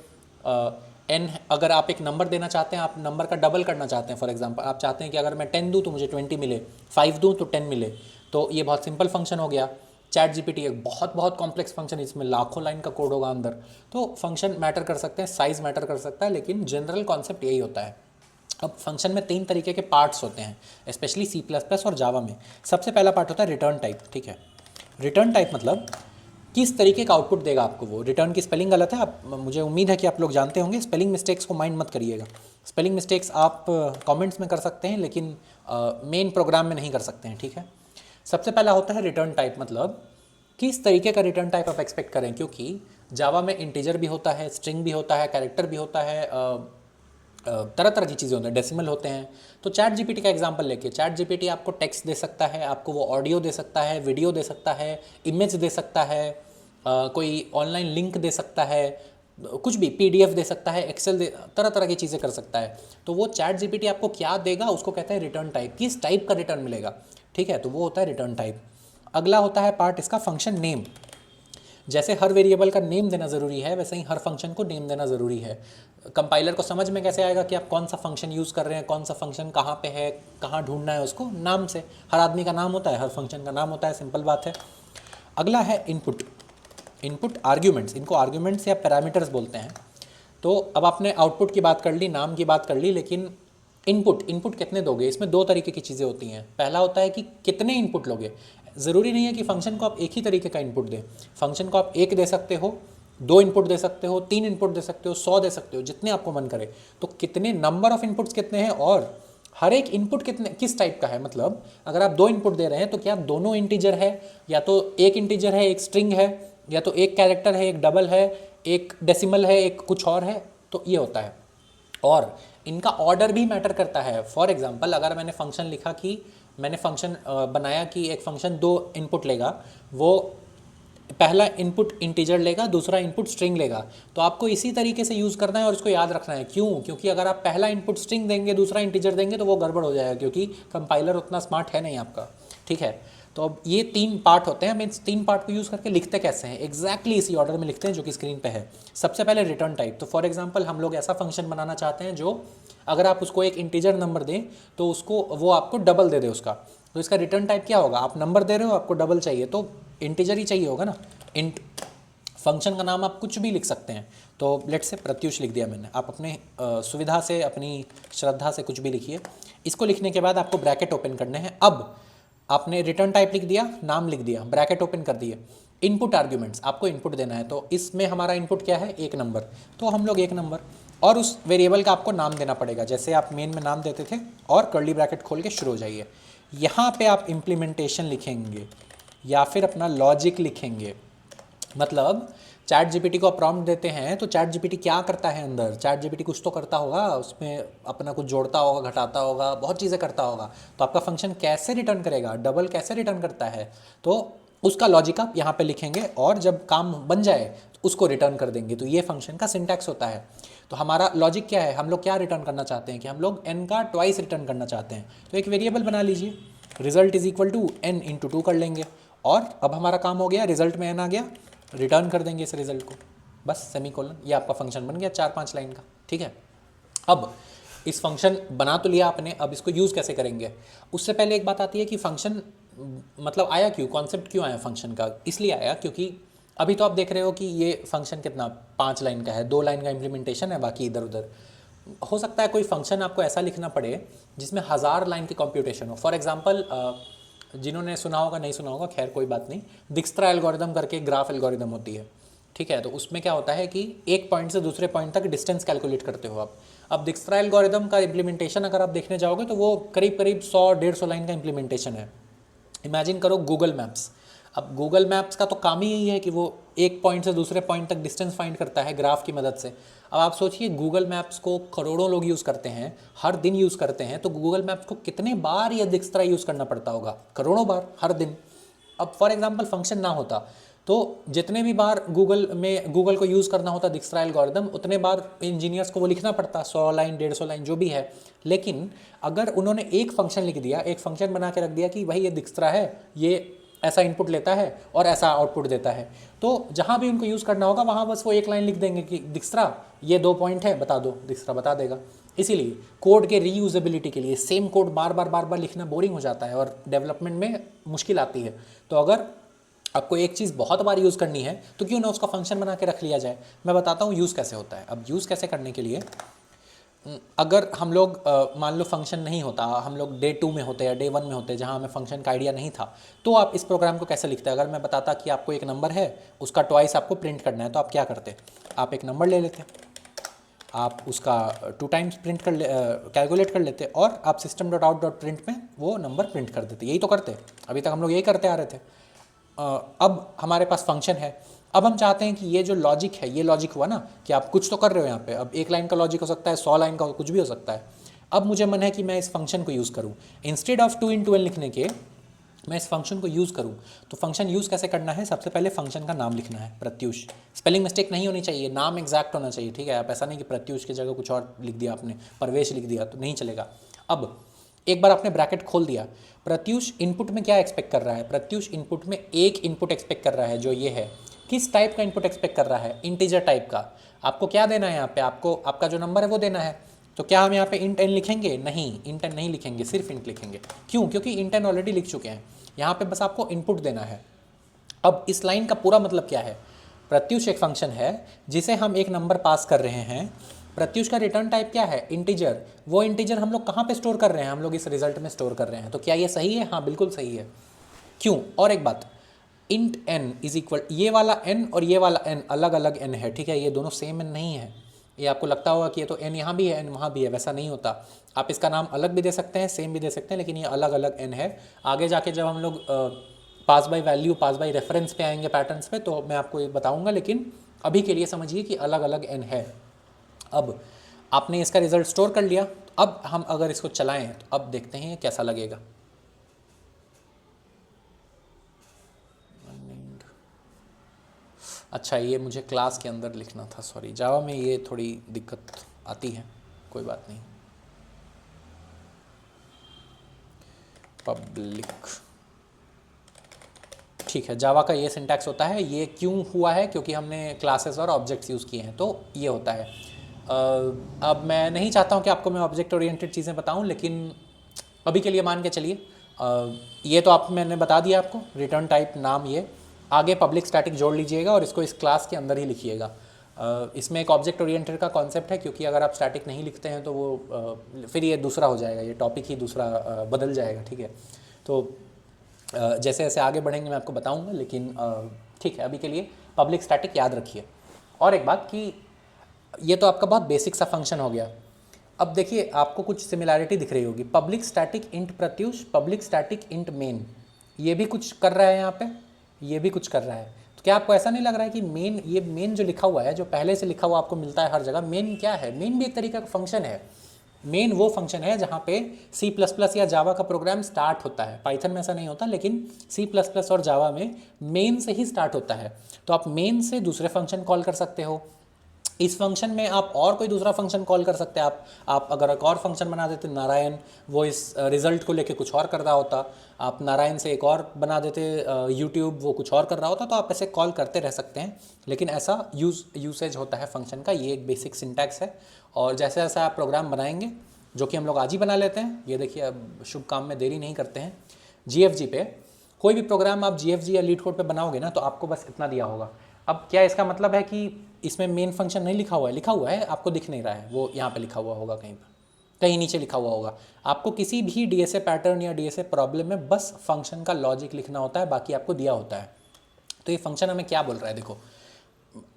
n, अगर आप एक नंबर देना चाहते हैं, आप नंबर का डबल करना चाहते हैं। फॉर एग्जांपल, आप चाहते हैं कि अगर मैं 10 दूँ तो मुझे 20 मिले, 5 दूँ तो 10 मिले। तो ये बहुत सिंपल फंक्शन हो गया। चैट जीपीटी एक बहुत बहुत कॉम्प्लेक्स फंक्शन, इसमें लाखों लाइन का कोड होगा अंदर। तो फंक्शन मैटर कर सकते हैं, साइज़ मैटर कर सकता है, लेकिन जनरल कॉन्सेप्ट यही होता है। अब फंक्शन में 3 तरीके के पार्ट्स होते हैं, स्पेशली C++ और जावा में। सबसे पहला पार्ट होता है रिटर्न टाइप, ठीक है। रिटर्न टाइप मतलब किस तरीके का आउटपुट देगा आपको वो। रिटर्न की स्पेलिंग गलत है, आप, मुझे उम्मीद है कि आप लोग जानते होंगे। स्पेलिंग मिस्टेक्स को माइंड मत करिएगा। स्पेलिंग मिस्टेक्स आप कमेंट्स में कर सकते हैं, लेकिन मेन प्रोग्राम में नहीं कर सकते हैं, ठीक है। सबसे पहला होता है रिटर्न टाइप, मतलब किस तरीके का रिटर्न टाइप आप एक्सपेक्ट करें, क्योंकि जावा में इंटीजर भी होता है, स्ट्रिंग भी होता है, कैरेक्टर भी होता है, तरह तरह की चीज़ें होती हैं, डेसिमल होते हैं। तो चैट जीपीटी का एग्जांपल लेके, चैट जीपीटी आपको टेक्स्ट दे सकता है, आपको वो ऑडियो दे सकता है, वीडियो दे सकता है, इमेज दे सकता है, कोई ऑनलाइन लिंक दे सकता है, कुछ भी PDF दे सकता है, एक्सेल दे, तरह तरह की चीज़ें कर सकता है। तो वो चैट जीपीटी आपको क्या देगा उसको कहते हैं रिटर्न टाइप, किस टाइप का रिटर्न मिलेगा, ठीक है, तो वो होता है रिटर्न टाइप। अगला होता है पार्ट इसका फंक्शन नेम। जैसे हर वेरिएबल का नेम देना ज़रूरी है, वैसे ही हर फंक्शन को नेम देना ज़रूरी है। कंपाइलर को समझ में कैसे आएगा कि आप कौन सा फंक्शन यूज़ कर रहे हैं, कौन सा फंक्शन कहाँ पे है, कहाँ ढूंढना है उसको, नाम से। हर आदमी का नाम होता है, हर फंक्शन का नाम होता है, सिंपल बात है। अगला है इनपुट। इनपुट आर्ग्यूमेंट्स, इनको आर्ग्यूमेंट्स या पैरामीटर्स बोलते हैं। तो अब आपने आउटपुट की बात कर ली, नाम की बात कर ली, लेकिन इनपुट कितने दोगे, इसमें दो तरीके की चीज़ें होती हैं। पहला होता है कि कितने इनपुट लोगे। ज़रूरी नहीं है कि फंक्शन को आप एक ही तरीके का इनपुट दें। फंक्शन को आप एक दे सकते हो, दो इनपुट दे सकते हो, तीन इनपुट दे सकते हो, 100 दे सकते हो, जितने आपको मन करे। तो कितने नंबर ऑफ इनपुट्स कितने हैं और हर एक इनपुट कितने किस टाइप का है, मतलब अगर आप दो इनपुट दे रहे हैं तो क्या दोनों इंटीजर है, या तो एक इंटीजर है एक स्ट्रिंग है, या तो एक कैरेक्टर है एक डबल है, एक डेसिमल है एक कुछ और है, तो ये होता है। और इनका ऑर्डर भी मैटर करता है। फॉर एग्जांपल अगर मैंने फंक्शन लिखा कि मैंने फंक्शन बनाया कि एक फंक्शन दो इनपुट लेगा, वो पहला इनपुट इंटीजर लेगा, दूसरा इनपुट स्ट्रिंग लेगा, तो आपको इसी तरीके से यूज़ करना है और इसको याद रखना है। क्यों? क्योंकि अगर आप पहला इनपुट स्ट्रिंग देंगे, दूसरा इंटीजर देंगे, तो वो गड़बड़ हो जाएगा, क्योंकि कंपाइलर उतना स्मार्ट है नहीं आपका, ठीक है। तो अब ये तीन पार्ट होते हैं, हम इस तीन पार्ट को यूज़ करके लिखते कैसे हैं, एग्जैक्टली इसी ऑर्डर में लिखते हैं जो कि स्क्रीन पे है। सबसे पहले रिटर्न टाइप। तो फॉर एग्जांपल हम लोग ऐसा फंक्शन बनाना चाहते हैं जो अगर आप उसको एक इंटीजर नंबर दें तो उसको वो आपको डबल दे दे उसका। तो इसका रिटर्न टाइप क्या होगा, आप नंबर दे रहे हो, आपको डबल चाहिए, तो इंटीजर ही चाहिए होगा ना। इंट फंक्शन का नाम आप कुछ भी लिख सकते हैं। तो लेट से प्रत्युष लिख दिया मैंने, आप अपने सुविधा से, अपनी श्रद्धा से कुछ भी लिखिए। इसको लिखने के बाद आपको ब्रैकेट ओपन करने हैं। अब आपने रिटर्न टाइप लिख दिया, नाम लिख दिया, ब्रैकेट ओपन कर दिए। इनपुट आर्ग्यूमेंट्स, आपको इनपुट देना है, तो इसमें हमारा इनपुट क्या है, एक नंबर, तो हम लोग एक नंबर, और उस वेरिएबल का आपको नाम देना पड़ेगा, जैसे आप मेन में नाम देते थे, और कर्ली ब्रैकेट खोल के शुरू हो जाइए। यहाँ पे आप इम्प्लीमेंटेशन लिखेंगे या फिर अपना लॉजिक लिखेंगे। मतलब चैट जीपीटी को आप प्रॉम्प्ट देते हैं तो चैट जीपीटी क्या करता है अंदर, चैट जीपीटी कुछ तो करता होगा, उसमें अपना कुछ जोड़ता होगा, घटाता होगा, बहुत चीज़ें करता होगा। तो आपका फंक्शन कैसे रिटर्न करेगा, डबल कैसे रिटर्न करता है, तो उसका लॉजिक आप यहाँ पे लिखेंगे, और जब काम बन जाए तो उसको रिटर्न कर देंगे। तो ये फंक्शन का सिंटैक्स होता है। तो हमारा लॉजिक क्या है, हम लोग क्या रिटर्न करना चाहते हैं कि हम लोग n का ट्वाइस रिटर्न करना चाहते हैं। तो एक वेरिएबल बना लीजिए, result is equal to n into 2 कर लेंगे, और अब हमारा काम हो गया, रिजल्ट में n आ गया, रिटर्न कर देंगे इस रिजल्ट को, बस सेमीकोलन, ये आपका फंक्शन बन गया 4-5 लाइन का, ठीक है। अब इस फंक्शन बना तो लिया आपने, अब इसको यूज़ कैसे करेंगे। उससे पहले एक बात आती है कि फंक्शन मतलब आया क्यों, कॉन्सेप्ट क्यों आया फंक्शन का। इसलिए आया क्योंकि अभी तो आप देख रहे हो कि ये फंक्शन कितना 5 लाइन का है, 2 लाइन का इम्प्लीमेंटेशन है, बाकी इधर उधर। हो सकता है कोई फंक्शन आपको ऐसा लिखना पड़े जिसमें 1000 लाइन की कंप्यूटेशन हो। फॉर एग्जांपल जिन्होंने सुना होगा, नहीं सुना होगा, खैर कोई बात नहीं, दिक्स्ट्रा एल्गोरिदम करके ग्राफ एल्गोरिदम होती है, ठीक है। तो उसमें क्या होता है कि एक पॉइंट से दूसरे पॉइंट तक डिस्टेंस कैलकुलेट करते हो आप। अब दिक्स्ट्रा एल्गोरिदम का इम्प्लीमेंटेशन अगर आप देखने जाओगे तो वो करीब करीब 100-150 लाइन का इम्प्लीमेंटेशन है। इमेजिन करो गूगल मैप्स। अब गूगल मैप्स का तो काम ही यही है कि वो एक पॉइंट से दूसरे पॉइंट तक डिस्टेंस फाइंड करता है ग्राफ की मदद से। अब आप सोचिए गूगल मैप्स को करोड़ों लोग यूज़ करते हैं, हर दिन यूज़ करते हैं, तो गूगल मैप्स को कितने बार या दिक्स्ट्रा यूज़ करना पड़ता होगा, करोड़ों बार हर दिन। अब फॉर एग्जांपल फंक्शन ना होता तो जितने भी बार गूगल को यूज़ करना होता दिक्स्ट्रा एल्गोरिदम, उतने बार इंजीनियर्स को वो लिखना पड़ता, 100 लाइन 150 लाइन जो भी है। लेकिन अगर उन्होंने एक फंक्शन लिख दिया, एक फंक्शन बना के रख दिया कि भाई ये दिक्स्ट्रा है, ये ऐसा इनपुट लेता है और ऐसा आउटपुट देता है, तो जहाँ भी उनको यूज़ करना होगा वहाँ बस वो एक लाइन लिख देंगे कि दिक्स्ट्रा ये 2 पॉइंट है, बता दो, दिक्स्ट्रा बता देगा। इसीलिए कोड के रीयूजेबिलिटी के लिए सेम कोड बार बार लिखना बोरिंग हो जाता है और डेवलपमेंट में मुश्किल आती है। तो अगर आपको एक चीज़ बहुत बार यूज़ करनी है तो क्यों ना उसका फंक्शन बना के रख लिया जाए। मैं बताता हूँ यूज़ कैसे होता है। अब यूज़ कैसे करने के लिए, अगर हम लोग मान लो फंक्शन नहीं होता, हम लोग डे 2 में होते या डे 1 में होते जहाँ हमें फंक्शन का आइडिया नहीं था, तो आप इस प्रोग्राम को कैसे लिखते हैं। अगर मैं बताता कि आपको एक नंबर है, उसका ट्वाइस आपको प्रिंट करना है, तो आप क्या करते, आप एक नंबर ले लेते, आप उसका 2 टाइम्स प्रिंट कर कैलकुलेट कर लेते, और आप system.out.print में वो नंबर प्रिंट कर देते। यही तो करते, अभी तक हम लोग यही करते आ रहे थे। अब हमारे पास फंक्शन है, अब हम चाहते हैं कि ये जो लॉजिक है, ये लॉजिक हुआ ना कि आप कुछ तो कर रहे हो यहाँ पे। अब 1 लाइन का लॉजिक हो सकता है, 100 लाइन का, कुछ भी हो सकता है। अब मुझे मन है कि मैं इस फंक्शन को यूज़ करूँ, इंस्टेड ऑफ 2 × n लिखने के मैं इस फंक्शन को यूज़ करूँ, तो फंक्शन यूज़ कैसे करना है, सबसे पहले फंक्शन का नाम लिखना है प्रत्युष। स्पेलिंग मिस्टेक नहीं होनी चाहिए, नाम एग्जैक्ट होना चाहिए, ठीक है। आप ऐसा नहीं कि प्रत्युष की जगह कुछ और लिख दिया आपने, परवेश लिख दिया, तो नहीं चलेगा। अब एक बार आपने ब्रैकेट खोल दिया, प्रत्युष इनपुट में क्या एक्सपेक्ट कर रहा है, प्रत्युष इनपुट में एक इनपुट एक्सपेक्ट कर रहा है जो ये है। किस टाइप का इनपुट एक्सपेक्ट कर रहा है, इंटीजर टाइप का। आपको क्या देना है यहाँ पे, आपको आपका जो नंबर है वो देना है। तो क्या हम यहाँ पे इंट एन लिखेंगे, नहीं, इंट एन नहीं लिखेंगे, सिर्फ इंट लिखेंगे। क्यों, क्योंकि इंट एन ऑलरेडी लिख चुके हैं, यहाँ पे बस आपको इनपुट देना है। अब इस लाइन का पूरा मतलब क्या है, प्रत्युष एक फंक्शन है जिसे हम एक नंबर पास कर रहे हैं। प्रत्युष का रिटर्न टाइप क्या है, इंटीजर। वो इंटीजर हम लोग कहाँ पे स्टोर कर रहे हैं, हम लोग इस रिजल्ट में स्टोर कर रहे हैं। तो क्या ये सही है, हाँ बिल्कुल सही है। क्यों, और एक बात, इंट एन इज इक्वल, ये वाला एन और ये वाला एन अलग अलग एन है, ठीक है। ये दोनों सेम एन नहीं है। ये आपको लगता होगा कि ये तो एन यहाँ भी है एन वहाँ भी है, वैसा नहीं होता। आप इसका नाम अलग भी दे सकते हैं, सेम भी दे सकते हैं, लेकिन ये अलग अलग एन है। आगे जाके जब हम लोग pass by value, pass by reference पे आएंगे पैटर्न्स पे, तो मैं आपको ये बताऊंगा, लेकिन अभी के लिए समझिए कि अलग अलग एन है। अब आपने इसका रिजल्ट स्टोर कर लिया, अब हम अगर इसको चलाएं तो अब देखते हैं कैसा लगेगा। अच्छा, ये मुझे क्लास के अंदर लिखना था, सॉरी। जावा में ये थोड़ी दिक्कत आती है, कोई बात नहीं। पब्लिक, ठीक है। जावा का ये सिंटैक्स होता है। ये क्यों हुआ है, क्योंकि हमने क्लासेस और ऑब्जेक्ट्स यूज़ किए हैं, तो ये होता है। अब मैं नहीं चाहता हूँ कि आपको मैं ऑब्जेक्ट ओरिएंटेड चीज़ें बताऊँ, लेकिन अभी के लिए मान के चलिए ये तो आप मैंने बता दिया आपको, रिटर्न टाइप, नाम। ये आगे पब्लिक स्टैटिक जोड़ लीजिएगा और इसको इस क्लास के अंदर ही लिखिएगा। इसमें एक ऑब्जेक्ट ओरिएंटेड का कॉन्सेप्ट है, क्योंकि अगर आप स्टैटिक नहीं लिखते हैं तो वो फिर ये दूसरा हो जाएगा, ये टॉपिक ही दूसरा बदल जाएगा, ठीक है। तो जैसे जैसे आगे बढ़ेंगे मैं आपको बताऊंगा, लेकिन ठीक है, अभी के लिए पब्लिक स्टैटिक याद रखिए। और एक बात कि ये तो आपका बहुत बेसिक सा फंक्शन हो गया। अब देखिए, आपको कुछ सिमिलैरिटी दिख रही होगी, public static int Pratyush, public static int main, ये भी कुछ कर रहा है यहाँ पे, ये भी कुछ कर रहा है। तो क्या आपको ऐसा नहीं लग रहा है कि मेन, ये मेन जो लिखा हुआ है, जो पहले से लिखा हुआ आपको मिलता है हर जगह, मेन क्या है, मेन भी एक तरीका का फंक्शन है। मेन वो फंक्शन है जहाँ पे C++ या जावा का प्रोग्राम स्टार्ट होता है। पाइथन में ऐसा नहीं होता, लेकिन C++ और जावा में मेन से ही स्टार्ट होता है। तो आप मेन से दूसरे फंक्शन कॉल कर सकते हो, इस फंक्शन में आप और कोई दूसरा फंक्शन कॉल कर सकते हैं। आप अगर एक और फंक्शन बना देते नारायण, वो इस रिजल्ट को लेके कुछ और कर रहा होता। आप नारायण से एक और बना देते यूट्यूब, वो कुछ और कर रहा होता। तो आप ऐसे कॉल करते रह सकते हैं, लेकिन ऐसा यूसेज होता है फंक्शन का। ये एक बेसिक सिंटैक्स है। और जैसे जैसे आप प्रोग्राम बनाएंगे, जो कि हम लोग आज ही बना लेते हैं, ये देखिए, अब शुभ काम में देरी नहीं करते हैं। GFG पे कोई भी प्रोग्राम आप GFG या लीड कोड पे बनाओगे ना, तो आपको बस इतना दिया होगा। अब क्या इसका मतलब है कि इसमें मेन फंक्शन नहीं लिखा हुआ है? लिखा हुआ है, आपको दिख नहीं रहा है, वो यहाँ पे लिखा हुआ होगा, कहीं पर, कहीं नीचे लिखा हुआ होगा। आपको किसी भी DSA पैटर्न या DSA प्रॉब्लम में बस फंक्शन का लॉजिक लिखना होता है, बाकी आपको दिया होता है। तो ये फंक्शन हमें क्या बोल रहा है, देखो,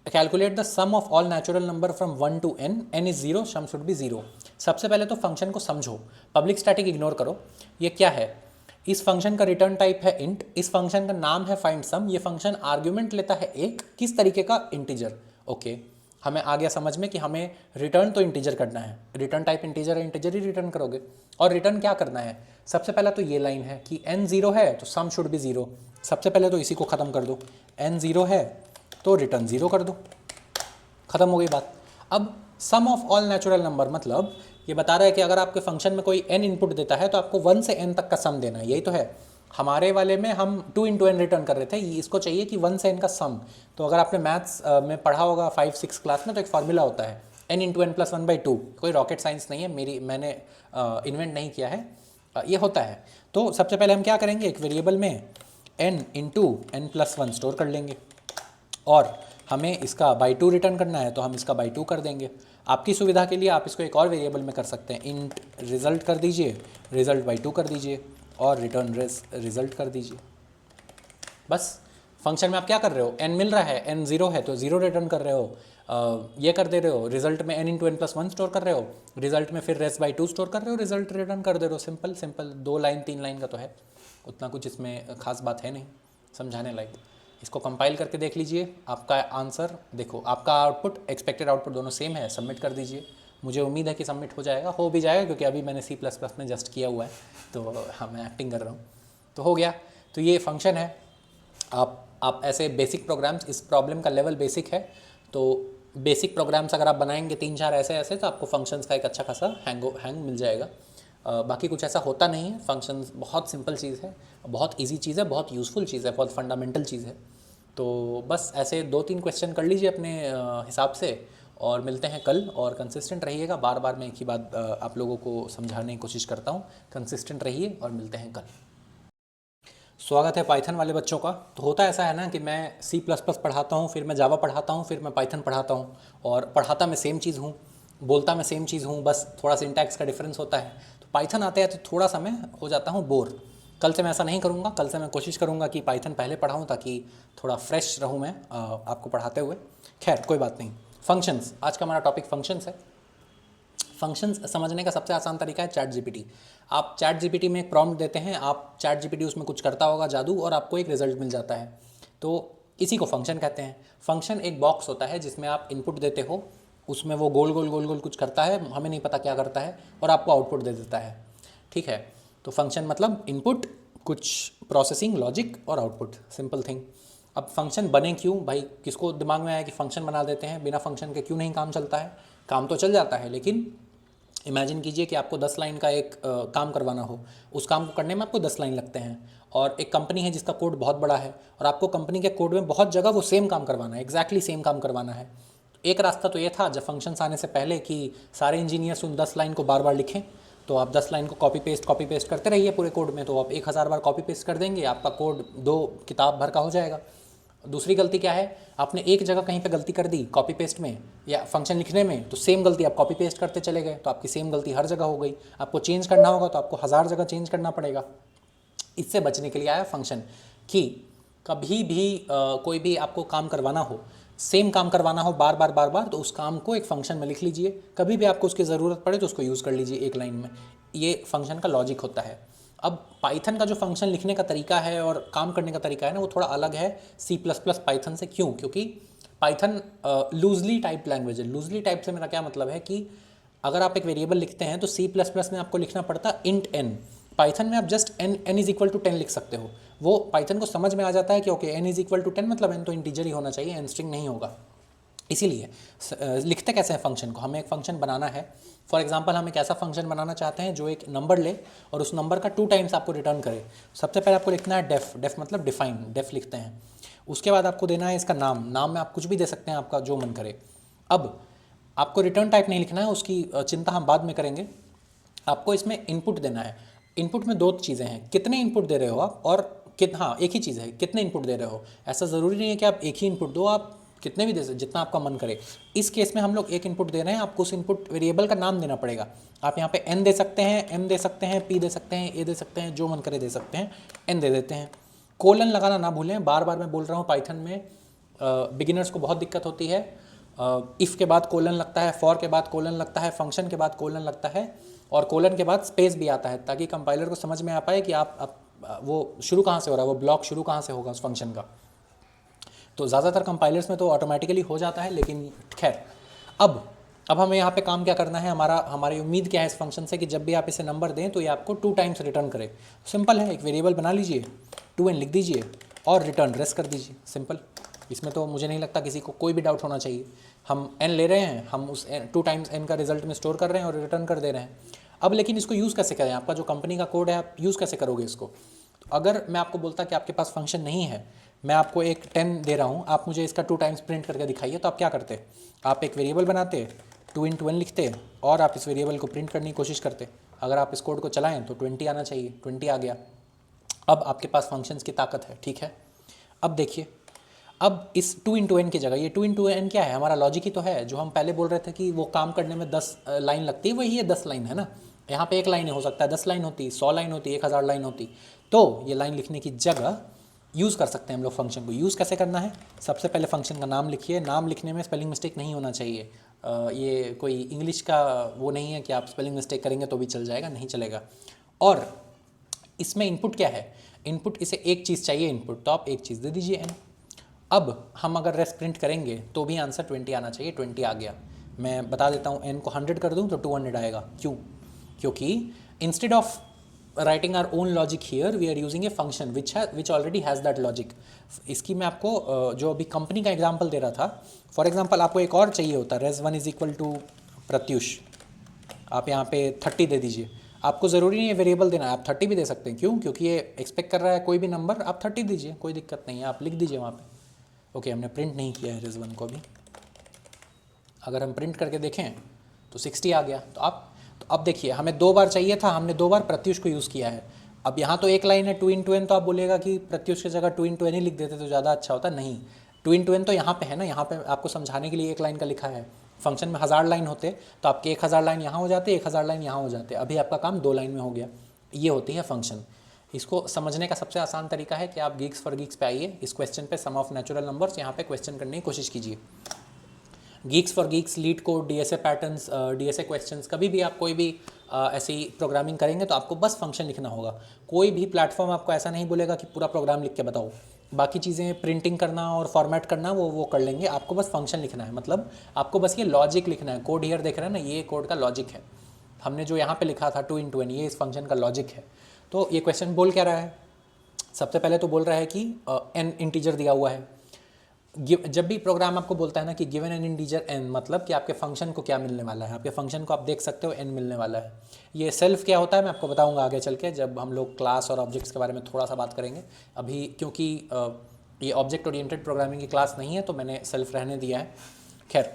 calculate the sum of all natural number from 1 to n, n is 0, sum should be 0। सबसे पहले तो फंक्शन को समझो, पब्लिक स्टैटिक इग्नोर करो। ये क्या है, इस फंक्शन का रिटर्न टाइप है इंट, इस फंक्शन का नाम है फाइंड सम। ये फंक्शन आर्ग्यूमेंट लेता है एक, किस तरीके का, इंटीजर। ओके, हमें आ गया समझ में कि हमें रिटर्न तो इंटीजर करना है, रिटर्न टाइप इंटीजर है, इंटीजर ही रिटर्न करोगे। और रिटर्न क्या करना है, सबसे पहला तो ये लाइन है कि n 0 है तो सम शुड बी 0। सबसे पहले तो इसी को ख़त्म कर दो, n 0 है तो रिटर्न 0 कर दो, ख़त्म हो गई बात। अब सम ऑफ ऑल नेचुरल नंबर, मतलब ये बता रहा है कि अगर आपके फंक्शन में कोई n इनपुट देता है तो आपको 1 से n तक का सम देना है। यही तो है, हमारे वाले में हम 2 into n रिटर्न कर रहे थे, इसको चाहिए कि 1 से n का सम। तो अगर आपने मैथ्स में पढ़ा होगा 5-6 क्लास में, तो एक फार्मूला होता है n into n plus 1/2। कोई रॉकेट साइंस नहीं है, मैंने इन्वेंट नहीं किया है, ये होता है। तो सबसे पहले हम क्या करेंगे, एक वेरिएबल में n into n plus 1 store कर लेंगे, और हमें इसका बाई 2 रिटर्न करना है, तो हम इसका बाई 2 कर देंगे। आपकी सुविधा के लिए आप इसको एक और वेरिएबल में कर सकते हैं, इंट रिजल्ट कर दीजिए, रिजल्ट बाई 2 कर दीजिए, और रिटर्न रिजल्ट कर दीजिए। बस फंक्शन में आप क्या कर रहे हो, n मिल रहा है, n 0 है तो 0 रिटर्न कर रहे हो, ये कर दे रहे हो, रिजल्ट में n into n plus 1 store कर रहे हो, रिजल्ट में फिर रेस बाई 2 स्टोर कर रहे हो, रिजल्ट रिटर्न कर दे रहे हो। सिंपल सिंपल, 2 लाइन 3 लाइन का तो है, उतना कुछ इसमें खास बात है नहीं समझाने लायक। इसको कंपाइल करके देख लीजिए, आपका आंसर देखो, आपका आउटपुट एक्सपेक्टेड आउटपुट दोनों सेम है। सबमिट कर दीजिए, मुझे उम्मीद है कि सबमिट हो जाएगा, हो भी जाएगा, क्योंकि अभी मैंने C++ में जस्ट किया हुआ है, तो हाँ, मैं एक्टिंग कर रहा हूँ, तो हो गया। तो ये फंक्शन है। आप ऐसे बेसिक प्रोग्राम्स, इस प्रॉब्लम का लेवल बेसिक है, तो बेसिक प्रोग्राम्स अगर आप बनाएंगे 3-4 ऐसे ऐसे, तो आपको फंक्शंस का एक अच्छा खासा हैंग मिल जाएगा। बाकी कुछ ऐसा होता नहीं है। फंक्शंस बहुत सिंपल चीज़ है, बहुत इजी चीज़ है, बहुत यूज़फुल चीज़ है, बहुत फंडामेंटल चीज़ है। तो बस ऐसे 2-3 क्वेश्चन कर लीजिए अपने हिसाब से, और मिलते हैं कल। और कंसिस्टेंट रहिएगा, बार बार मैं एक ही बात आप लोगों को समझाने की कोशिश करता हूँ। कंसिस्टेंट रहिए और मिलते हैं कल। स्वागत है पाइथन वाले बच्चों का। तो होता ऐसा है ना कि मैं सी प्लस प्लस पढ़ाता हूँ, फिर मैं जावा पढ़ाता हूँ, फिर मैं पाइथन पढ़ाता हूँ, और पढ़ाता मैं सेम चीज़ हूँ, बोलता मैं सेम चीज़ हूँ, बस थोड़ा सिंटैक्स का डिफरेंस होता है। तो पाइथन आते हैं तो थोड़ा सा मैं हो जाता हूँ बोर। कल से मैं ऐसा नहीं करूँगा, कल से मैं कोशिश करूँगा कि पाइथन पहले पढ़ाऊँ, ताकि थोड़ा फ्रेश रहूँ मैं आपको पढ़ाते हुए। खैर कोई बात नहीं। फंक्शंस, आज का हमारा टॉपिक फंक्शंस है। फंक्शंस समझने का सबसे आसान तरीका है चैट जीपीटी। आप चैट जीपीटी में एक प्रॉम्प्ट देते हैं, आप चैट जीपीटी उसमें कुछ करता होगा जादू, और आपको एक रिजल्ट मिल जाता है। तो इसी को फंक्शन कहते हैं। फंक्शन एक बॉक्स होता है जिसमें आप इनपुट देते हो, उसमें वो गोल गोल गोल गोल कुछ करता है, हमें नहीं पता क्या करता है, और आपको आउटपुट दे देता है। ठीक है, तो फंक्शन मतलब इनपुट, कुछ प्रोसेसिंग, लॉजिक और आउटपुट, सिंपल थिंग। अब फंक्शन बने क्यों भाई, किसको दिमाग में आया कि फंक्शन बना देते हैं, बिना फंक्शन के क्यों नहीं काम चलता है? काम तो चल जाता है, लेकिन इमेजिन कीजिए कि आपको 10 लाइन का एक काम करवाना हो। उस काम को करने में आपको 10 लाइन लगते हैं, और एक कंपनी है जिसका कोड बहुत बड़ा है, और आपको कंपनी के कोड में बहुत जगह वो सेम काम करवाना है, एग्जैक्टली सेम काम करवाना है। एक रास्ता तो ये था जब फंक्शंस आने से पहले कि सारे इंजीनियर्स उन 10 लाइन को बार बार लिखें। तो आप 10 लाइन को कॉपी पेस्ट करते रहिए पूरे कोड में, तो आप 1000 बार कॉपी पेस्ट कर देंगे, आपका कोड 2 किताब भर का हो जाएगा। दूसरी गलती क्या है, आपने एक जगह कहीं पे गलती कर दी कॉपी पेस्ट में या फंक्शन लिखने में, तो सेम गलती आप कॉपी पेस्ट करते चले गए, तो आपकी सेम गलती हर जगह हो गई। आपको चेंज करना होगा तो आपको 1000 जगह चेंज करना पड़ेगा। इससे बचने के लिए आया फंक्शन, कि कभी भी कोई भी आपको काम करवाना हो, सेम काम करवाना हो बार बार बार बार, तो उस काम को एक फंक्शन में लिख लीजिए। कभी भी आपको उसकी ज़रूरत पड़े तो उसको यूज़ कर लीजिए एक लाइन में। ये फंक्शन का लॉजिक होता है। अब पाइथन का जो फंक्शन लिखने का तरीका है और काम करने का तरीका है ना, वो थोड़ा अलग है सी प्लस प्लस पाइथन से। क्यों? क्योंकि पाइथन लूजली टाइप लैंग्वेज है। लूजली टाइप से मेरा क्या मतलब है कि अगर आप एक वेरिएबल लिखते हैं तो सी प्लस प्लस में आपको लिखना पड़ता इंट एन। पाइथन में आप just n is equal to 10 लिख सकते हो। वो पाइथन को समझ में आ जाता है कि okay n is equal to 10 मतलब एन तो इंटीजर ही होना चाहिए, एन स्ट्रिंग नहीं होगा। इसीलिए लिखते कैसे हैं फंक्शन को, हमें एक फंक्शन बनाना है। फॉर एग्जांपल हम एक ऐसा फंक्शन बनाना चाहते हैं जो एक नंबर ले और उस नंबर का 2 टाइम्स आपको रिटर्न करे। सबसे पहले आपको लिखना है डेफ मतलब डिफाइन, डेफ लिखते हैं। उसके बाद आपको देना है इसका नाम में आप कुछ भी दे सकते हैं, आपका जो मन करे। अब आपको रिटर्न टाइप नहीं लिखना है, उसकी चिंता हम बाद में करेंगे। आपको इसमें इनपुट देना है। इनपुट में 2 चीज़ें हैं, कितने इनपुट दे रहे हो आप, और हाँ एक ही चीज़ है, कितने इनपुट दे रहे हो। ऐसा ज़रूरी नहीं है कि आप एक ही इनपुट दो, आप कितने भी दे सकते, जितना आपका मन करे। इस केस में हम लोग एक इनपुट दे रहे हैं, आपको उस इनपुट वेरिएबल का नाम देना पड़ेगा। आप यहाँ पे एन दे सकते हैं, एम दे सकते हैं, पी दे सकते हैं, ए दे सकते हैं, जो मन करे दे सकते हैं, एन दे देते हैं। कोलन लगाना ना भूलें, बार बार मैं बोल रहा हूँ, पाइथन में बिगिनर्स को बहुत दिक्कत होती है। इफ़ के बाद कोलन लगता है, फॉर के बाद कोलन लगता है, फंक्शन के बाद कोलन लगता है, और कोलन के बाद स्पेस भी आता है, ताकि कंपाइलर को समझ में आ पाए कि आप वो शुरू कहाँ से हो रहा है, वो ब्लॉक शुरू कहाँ से होगा उस फंक्शन का। तो ज़्यादातर कंपाइलर्स में तो ऑटोमेटिकली हो जाता है, लेकिन खैर अब हमें यहाँ पे काम क्या करना है, हमारी उम्मीद क्या है इस फंक्शन से कि जब भी आप इसे नंबर दें तो ये आपको 2 टाइम्स रिटर्न करे। सिंपल है, एक वेरिएबल बना लीजिए, 2n लिख दीजिए और रिटर्न रेस कर दीजिए, सिंपल। इसमें तो मुझे नहीं लगता किसी को कोई भी डाउट होना चाहिए। हम n ले रहे हैं, हम उस 2 टाइम्स n का रिजल्ट में स्टोर कर रहे हैं और रिटर्न कर दे रहे हैं। अब लेकिन इसको यूज़ कैसे करें, आपका जो कंपनी का कोड है आप यूज़ कैसे करोगे इसको? तो अगर मैं आपको बोलता कि आपके पास फंक्शन नहीं है, मैं आपको एक 10 दे रहा हूँ, आप मुझे इसका 2 टाइम्स प्रिंट करके दिखाइए, तो आप क्या करते? आप एक वेरिएबल बनाते, 2 × 1 लिखते, और आप इस वेरिएबल को प्रिंट करने की कोशिश करते। अगर आप इस कोड को चलाएं तो 20 आना चाहिए, 20 आ गया। अब आपके पास फंक्शंस की ताकत है, ठीक है। अब देखिए, अब इस 2 × n की जगह, ये 2 × n क्या है, हमारा लॉजिक ही तो है। जो हम पहले बोल रहे थे कि वो काम करने में 10 लाइन लगती है, वही ये 10 लाइन है ना। यहाँ पे 1 लाइन हो सकता है, 10 लाइन होती, 100 लाइन होती, 1000 लाइन होती। तो ये लाइन लिखने की जगह यूज़ कर सकते हैं हम लोग फंक्शन को। यूज़ कैसे करना है, सबसे पहले फंक्शन का नाम लिखिए। नाम लिखने में स्पेलिंग मिस्टेक नहीं होना चाहिए। ये कोई इंग्लिश का वो नहीं है कि आप स्पेलिंग मिस्टेक करेंगे तो भी चल जाएगा, नहीं चलेगा। और इसमें इनपुट क्या है, इनपुट इसे एक चीज़ चाहिए इनपुट, तो आप एक चीज़ दे दीजिए n। अब हम अगर रेस प्रिंट करेंगे तो भी आंसर 20 आना चाहिए, 20 आ गया। मैं बता देता हूँ, n को 100 कर दूँ तो 200 आएगा। क्यों? क्योंकि instead of writing our own logic here we are using a function which already has that logic. इसकी मैं आपको जो अभी कंपनी का एग्जांपल दे रहा था, फॉर एग्जांपल आपको एक और चाहिए होता, res1 is equal to Pratyush, आप यहाँ पे 30 दे दीजिए। आपको ज़रूरी नहीं है वेरिएबल देना, आप 30 भी दे सकते हैं। क्यों? क्योंकि ये एक्सपेक्ट कर रहा है कोई भी नंबर, आप 30 दीजिए, कोई दिक्कत नहीं है, आप लिख दीजिए वहाँ पे। ओके, हमने प्रिंट नहीं किया है res1 को अभी। अगर हम प्रिंट करके देखें तो 60 आ गया। तो अब देखिए, हमें 2 बार चाहिए था, हमने 2 बार प्रत्युष को यूज़ किया है। अब यहाँ तो एक लाइन है 2 into n, तो आप बोलेगा कि प्रत्युष की जगह 2 into n ही लिख देते तो ज़्यादा अच्छा होता। नहीं, 2 into n तो यहाँ पे है ना, यहाँ पे आपको समझाने के लिए एक लाइन का लिखा है। फंक्शन में 1000 लाइन होते तो आपके 1000 लाइन यहाँ हो जाते, 1000 लाइन यहाँ हो जाते। अभी आपका काम 2 लाइन में हो गया। ये होती है फंक्शन। इसको समझने का सबसे आसान तरीका है कि आप गीक्स फॉर गीक्स पे आइए, इस क्वेश्चन पे सम ऑफ नेचुरल नंबर्स यहाँ पे क्वेश्चन करने की कोशिश कीजिए। Geeks for Geeks, leet code, DSA patterns, DSA questions, कभी भी आप कोई भी ऐसी प्रोग्रामिंग करेंगे तो आपको बस फंक्शन लिखना होगा। कोई भी प्लेटफॉर्म आपको ऐसा नहीं बोलेगा कि पूरा प्रोग्राम लिख के बताओ, बाकी चीज़ें प्रिंटिंग करना और फॉर्मेट करना वो कर लेंगे, आपको बस फंक्शन लिखना है। मतलब आपको बस ये लॉजिक लिखना है। कोड हियर देख रहे हैं ना, ये कोड का लॉजिक है। हमने जो यहाँ पे लिखा था 2 into n, ये इस फंक्शन का लॉजिक है। तो ये क्वेश्चन बोल क्या रहा है? सबसे पहले तो बोल रहा है कि n इंटीजर दिया हुआ है। जब भी प्रोग्राम आपको बोलता है ना कि गिवन एन इंटीजर n, मतलब कि आपके फंक्शन को क्या मिलने वाला है, आपके फंक्शन को आप देख सकते हो n मिलने वाला है। ये सेल्फ क्या होता है मैं आपको बताऊंगा आगे चल के, जब हम लोग क्लास और ऑब्जेक्ट्स के बारे में थोड़ा सा बात करेंगे। अभी क्योंकि ये ऑब्जेक्ट ओरिएंटेड प्रोग्रामिंग की क्लास नहीं है तो मैंने सेल्फ रहने दिया है। खैर,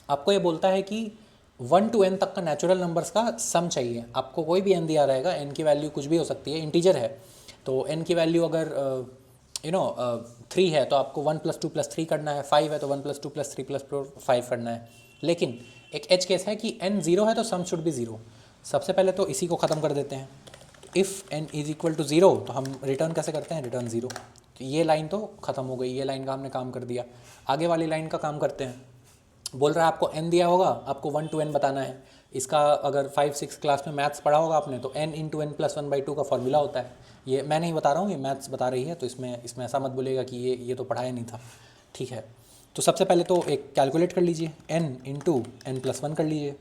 आपको ये बोलता है कि 1 to n तक का नेचुरल नंबर्स का सम चाहिए। आपको कोई भी n दिया रहेगा, n की वैल्यू कुछ भी हो सकती है, इंटीजर है तो n की वैल्यू अगर 3 है तो आपको 1 + 2 + 3 करना है, 5 है तो 1 + 2 + 3 + 4 5 करना है। लेकिन एक एच केस है कि n 0 है तो सम शुड बी 0। सबसे पहले तो इसी को ख़त्म कर देते हैं। If n is equal to 0 तो हम रिटर्न कैसे करते हैं? रिटर्न 0। तो ये लाइन तो ख़त्म हो गई, ये लाइन का हमने काम कर दिया। आगे वाली लाइन का काम करते हैं। बोल रहा है आपको n दिया होगा, आपको 1 to n बताना है। इसका अगर 5-6 क्लास में मैथ्स पढ़ा होगा आपने तो n into n + 1/2 का फॉर्मूला होता है। ये मैं नहीं बता रहा हूँ, ये मैथ्स बता रही है, तो इसमें ऐसा मत बोलेगा कि ये तो पढ़ाया नहीं था। ठीक है, तो सबसे पहले तो एक कैलकुलेट कर लीजिए, n into n + 1 कर लीजिए,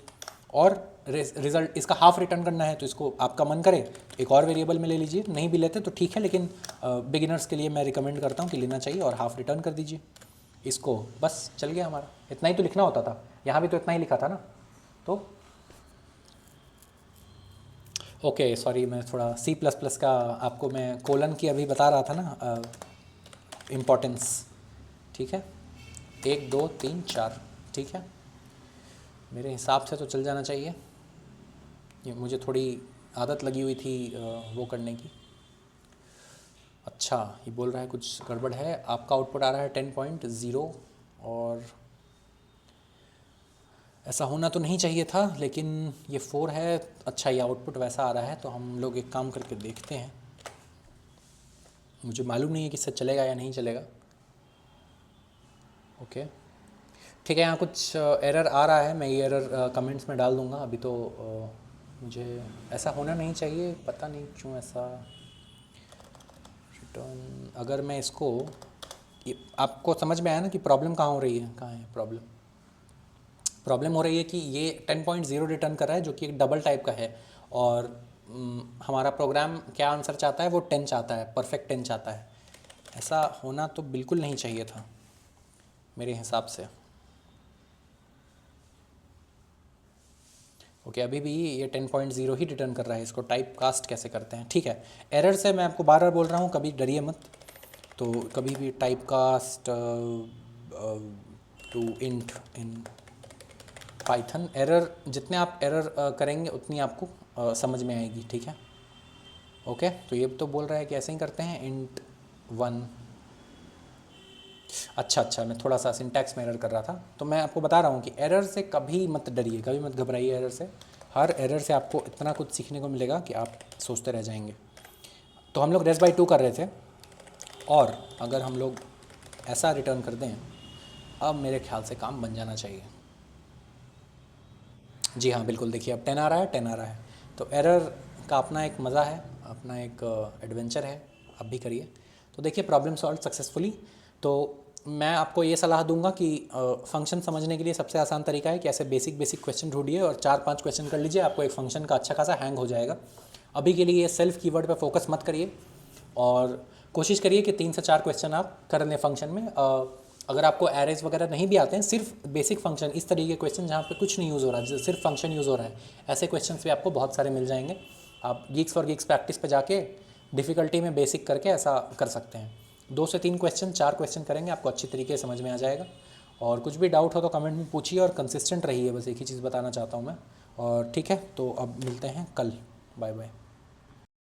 और रिजल्ट इसका हाफ रिटर्न करना है तो इसको आपका मन करे तो एक और वेरिएबल में ले लीजिए, नहीं भी लेते तो ठीक है, लेकिन बिगिनर्स के लिए मैं रिकमेंड करता हूँ कि लेना चाहिए, और हाफ रिटर्न कर दीजिए इसको। बस चल गया हमारा। इतना ही तो लिखना होता था, यहाँ भी तो इतना ही लिखा था ना। तो ओके, सॉरी, मैं थोड़ा C++ का आपको मैं कोलन की अभी बता रहा था ना इम्पोर्टेंस। ठीक है, 1 2 3 4, ठीक है, मेरे हिसाब से तो चल जाना चाहिए। ये मुझे थोड़ी आदत लगी हुई थी वो करने की। अच्छा, ये बोल रहा है कुछ गड़बड़ है, आपका आउटपुट आ रहा है 10.0, और ऐसा होना तो नहीं चाहिए था, लेकिन ये 4 है। अच्छा, ये आउटपुट वैसा आ रहा है, तो हम लोग एक काम करके देखते हैं। मुझे मालूम नहीं है कि इससे चलेगा या नहीं चलेगा। ओके, ठीक है, यहाँ कुछ एरर आ रहा है, मैं ये एरर कमेंट्स में डाल दूँगा। अभी तो मुझे ऐसा होना नहीं चाहिए, पता नहीं क्यों ऐसा रिटर्न। अगर मैं इसको, आपको समझ में आया ना कि प्रॉब्लम कहाँ हो रही है? कहाँ है प्रॉब्लम हो रही है कि ये 10.0 रिटर्न कर रहा है, जो कि एक डबल टाइप का है, और हमारा प्रोग्राम क्या आंसर चाहता है? वो 10 चाहता है, परफेक्ट 10 चाहता है। ऐसा होना तो बिल्कुल नहीं चाहिए था मेरे हिसाब से। ओके, अभी भी ये 10.0 ही रिटर्न कर रहा है। इसको टाइप कास्ट कैसे करते हैं? ठीक है, एरर से मैं आपको बार बार बोल रहा हूँ, कभी डरिए मत। तो कभी भी type cast to int in Python, error जितने आप एरर करेंगे उतनी आपको समझ में आएगी। ठीक है, ओके, तो ये तो बोल रहा है कि ऐसे ही करते हैं, इंट 1। अच्छा, मैं थोड़ा सा सिंटैक्स में एरर कर रहा था, तो मैं आपको बता रहा हूँ कि एरर से कभी मत डरिए, कभी मत घबराइए एरर से। हर एरर से आपको इतना कुछ सीखने को मिलेगा कि आप सोचते रह जाएंगे। तो हम लोग res/2 कर रहे थे, और अगर हम लोग ऐसा रिटर्न कर दें, अब मेरे ख्याल से काम बन जाना चाहिए। जी हाँ, बिल्कुल, देखिए अब 10 आ रहा है, 10 आ रहा है। तो एरर का अपना एक मज़ा है, अपना एक एडवेंचर है, आप भी करिए। तो देखिए, प्रॉब्लम सॉल्व सक्सेसफुली। तो मैं आपको ये सलाह दूंगा कि फंक्शन समझने के लिए सबसे आसान तरीका है कि ऐसे बेसिक क्वेश्चन ढूंढिए और 4-5 क्वेश्चन कर लीजिए, आपको एक फंक्शन का अच्छा खासा हैंग हो जाएगा। अभी के लिए सेल्फ कीवर्ड पे फोकस मत करिए और कोशिश करिए कि 3 से 4 क्वेश्चन आप कर लें फंक्शन में। अगर आपको एरेज वगैरह नहीं भी आते हैं, सिर्फ बेसिक फंक्शन, इस तरीके के क्वेश्चन जहाँ पे कुछ नहीं यूज़ हो रहा है, सिर्फ फंक्शन यूज़ हो रहा है, ऐसे क्वेश्चंस भी आपको बहुत सारे मिल जाएंगे। आप गीक्स फॉर गीक्स प्रैक्टिस पे जाके डिफ़िकल्टी में बेसिक करके ऐसा कर सकते हैं। 2 से 3 क्वेश्चन, 4 क्वेश्चन करेंगे, आपको अच्छी तरीके से समझ में आ जाएगा। और कुछ भी डाउट हो तो कमेंट में पूछिए और कंसिस्टेंट रहिए, बस एक ही चीज़ बताना चाहता हूँ मैं। और ठीक है, तो अब मिलते हैं कल। Bye bye.